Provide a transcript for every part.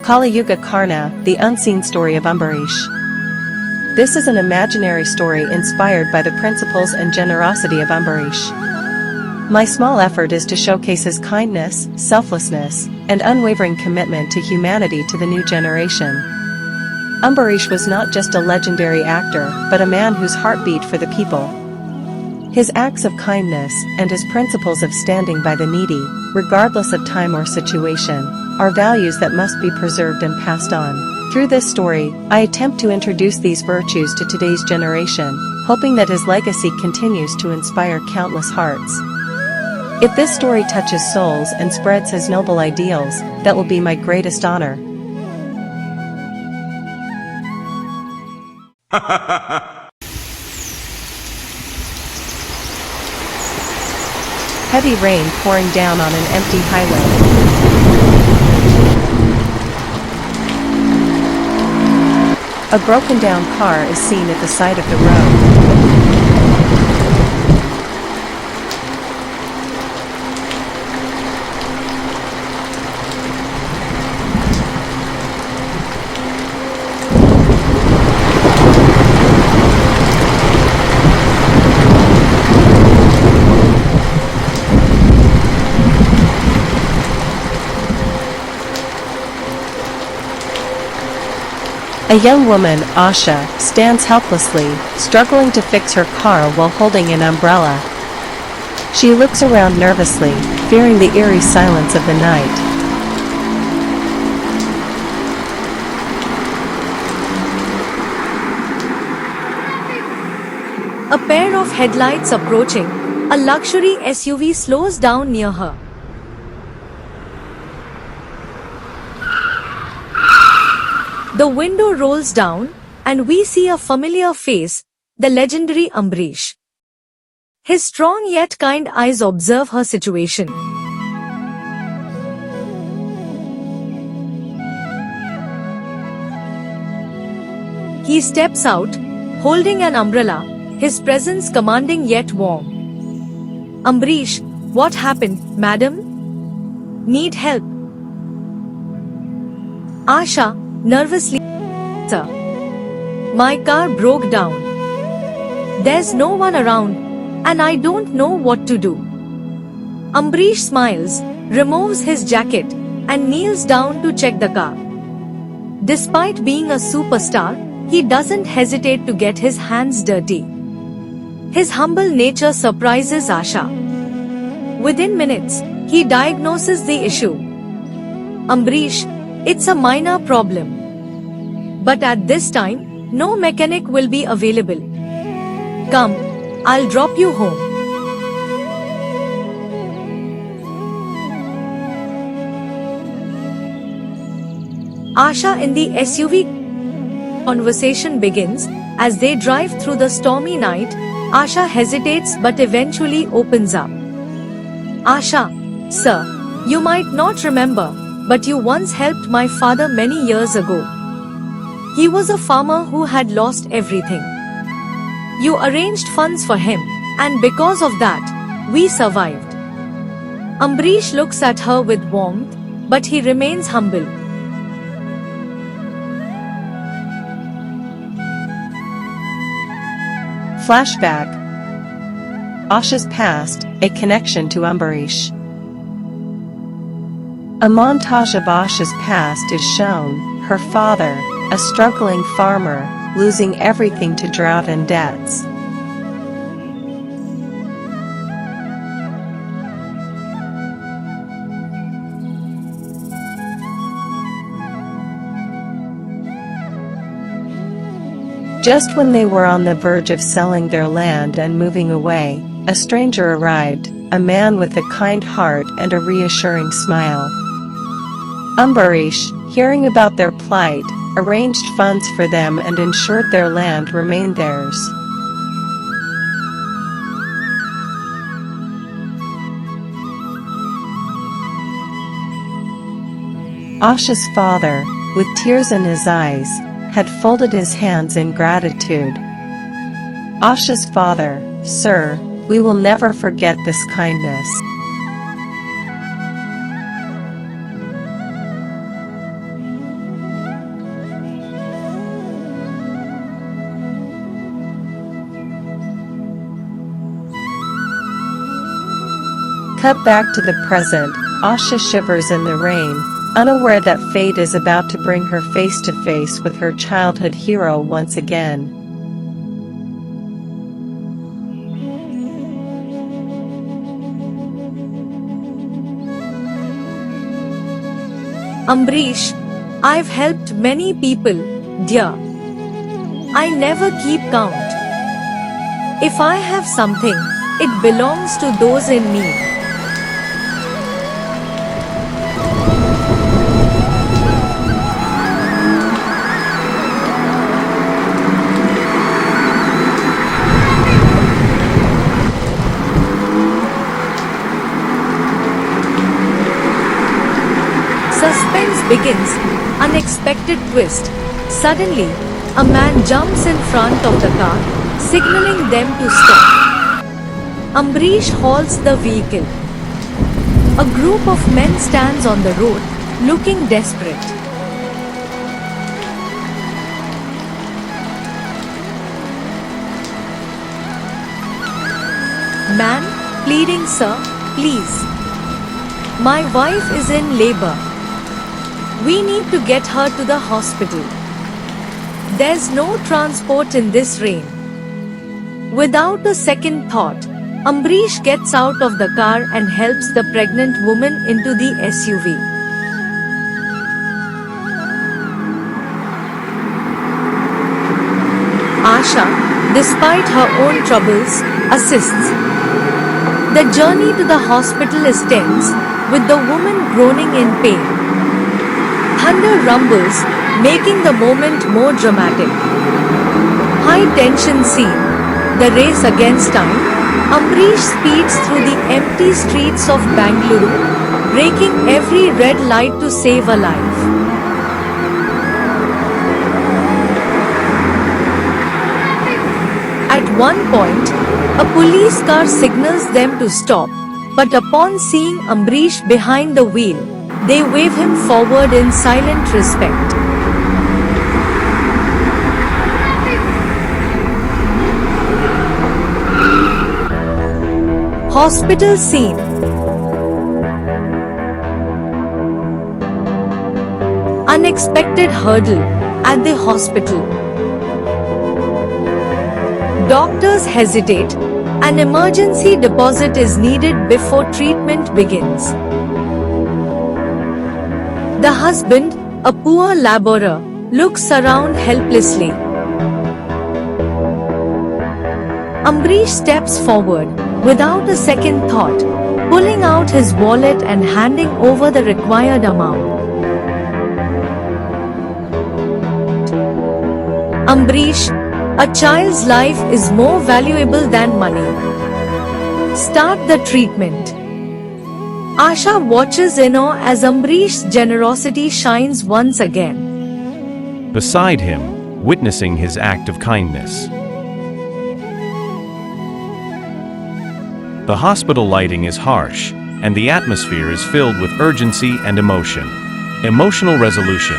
Kali Yuga Karna, the unseen story of Ambareesh. This is an imaginary story inspired by the principles and generosity of Ambareesh. My small effort is to showcase his kindness, selflessness, and unwavering commitment to humanity to the new generation. Ambareesh was not just a legendary actor, but a man whose heart beat for the people. His acts of kindness and his principles of standing by the needy, regardless of time or situation, are values that must be preserved and passed on. Through this story, I attempt to introduce these virtues to today's generation, hoping that his legacy continues to inspire countless hearts. If this story touches souls and spreads his noble ideals, that will be my greatest honor. Heavy rain pouring down on an empty highway. A broken down car is seen at the side of the road. A young woman, Asha, stands helplessly, struggling to fix her car while holding an umbrella. She looks around nervously, fearing the eerie silence of the night. A pair of headlights approaching, a luxury SUV slows down near her. The window rolls down, and we see a familiar face, the legendary Ambareesh. His strong yet kind eyes observe her situation. He steps out, holding an umbrella, his presence commanding yet warm. Ambareesh, what happened, madam? Need help? Asha, nervously, sir. My car broke down. There's no one around, and I don't know what to do. Ambareesh smiles, removes his jacket, and kneels down to check the car. Despite being a superstar, he doesn't hesitate to get his hands dirty. His humble nature surprises Asha. Within minutes, he diagnoses the issue. Ambareesh, it's a minor problem. But at this time, no mechanic will be available. Come, I'll drop you home. Asha in the SUV. Conversation begins. As they drive through the stormy night, Asha hesitates but eventually opens up. Asha, sir, you might not remember, but you once helped my father many years ago. He was a farmer who had lost everything. You arranged funds for him, and because of that, we survived. Ambareesh looks at her with warmth, but he remains humble. Flashback. Asha's past, a connection to Ambareesh. A montage of Asha's past is shown, her father, a struggling farmer, losing everything to drought and debts. Just when they were on the verge of selling their land and moving away, a stranger arrived, a man with a kind heart and a reassuring smile. Ambareesh, hearing about their plight, arranged funds for them and ensured their land remained theirs. Asha's father, with tears in his eyes, had folded his hands in gratitude. Asha's father, sir, we will never forget this kindness. Cut back to the present. Asha shivers in the rain, unaware that fate is about to bring her face to face with her childhood hero once again. Ambareesh, I've helped many people, dear. I never keep count. If I have something, it belongs to those in need. Suspense begins. Unexpected twist. Suddenly, a man jumps in front of the car, signaling them to stop. Ambareesh halts the vehicle. A group of men stands on the road, looking desperate. Man, pleading, sir, please. My wife is in labor. We need to get her to the hospital. There's no transport in this rain. Without a second thought, Ambareesh gets out of the car and helps the pregnant woman into the SUV. Asha, despite her own troubles, assists. The journey to the hospital is tense, with the woman groaning in pain. Thunder rumbles, making the moment more dramatic. High tension scene. The race against time. Ambareesh speeds through the empty streets of Bangalore, breaking every red light to save a life. At one point, a police car signals them to stop, but upon seeing Ambareesh behind the wheel, they wave him forward in silent respect. Hospital scene. Unexpected hurdle at the hospital. Doctors hesitate. An emergency deposit is needed before treatment begins. The husband, a poor laborer, looks around helplessly. Ambareesh steps forward, without a second thought, pulling out his wallet and handing over the required amount. Ambareesh, a child's life is more valuable than money. Start the treatment. Asha watches in awe as Ambareesh's generosity shines once again. Beside him, witnessing his act of kindness. The hospital lighting is harsh, and the atmosphere is filled with urgency and emotion. Emotional resolution.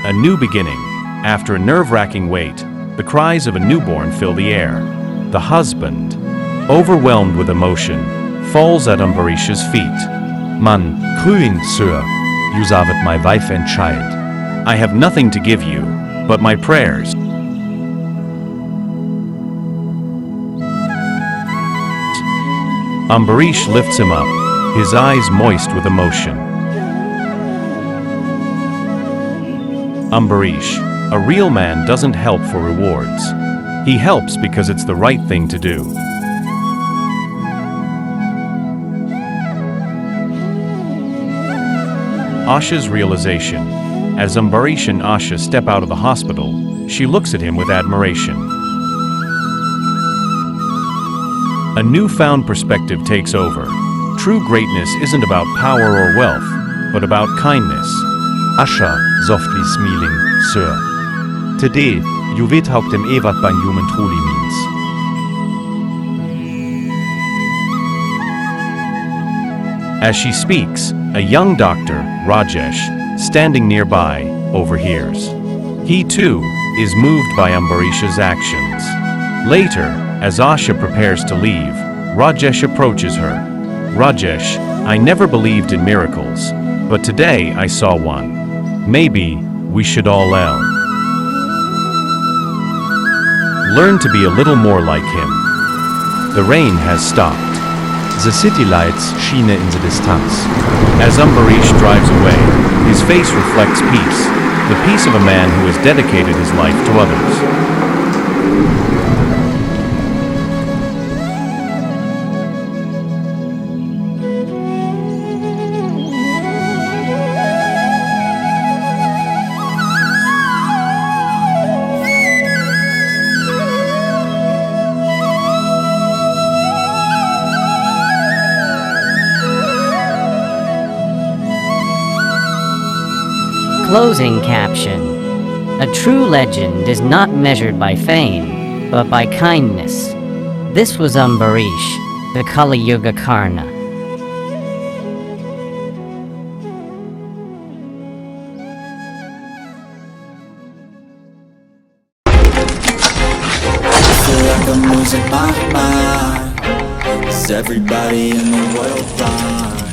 A new beginning. After a nerve-wracking wait, the cries of a newborn fill the air. The husband, overwhelmed with emotion, falls at Ambareesh's feet. Man, cruin, sir, you saved my wife and child. I have nothing to give you, but my prayers. Ambareesh lifts him up, his eyes moist with emotion. Ambareesh, a real man doesn't help for rewards. He helps because it's the right thing to do. Asha's realization. As Ambareesh and Asha step out of the hospital, she looks at him with admiration. A newfound perspective takes over. True greatness isn't about power or wealth, but about kindness. Asha, softly smiling, sir. Today, you weet how them what being human truly means. As she speaks, a young doctor, Rajesh, standing nearby, overhears. He too is moved by Ambareesh's actions. Later, as Asha prepares to leave, Rajesh approaches her. Rajesh, I never believed in miracles, but today I saw one. Maybe we should all learn to be a little more like him. The rain has stopped. The city lights schiene in the Distanz. As Ambareesh drives away, his face reflects peace, the peace of a man who has dedicated his life to others. Closing caption. A true legend is not measured by fame, but by kindness. This was Ambareesh, the Kali Yuga Karna. Feel like I'm losing my mind. Is everybody in the world blind?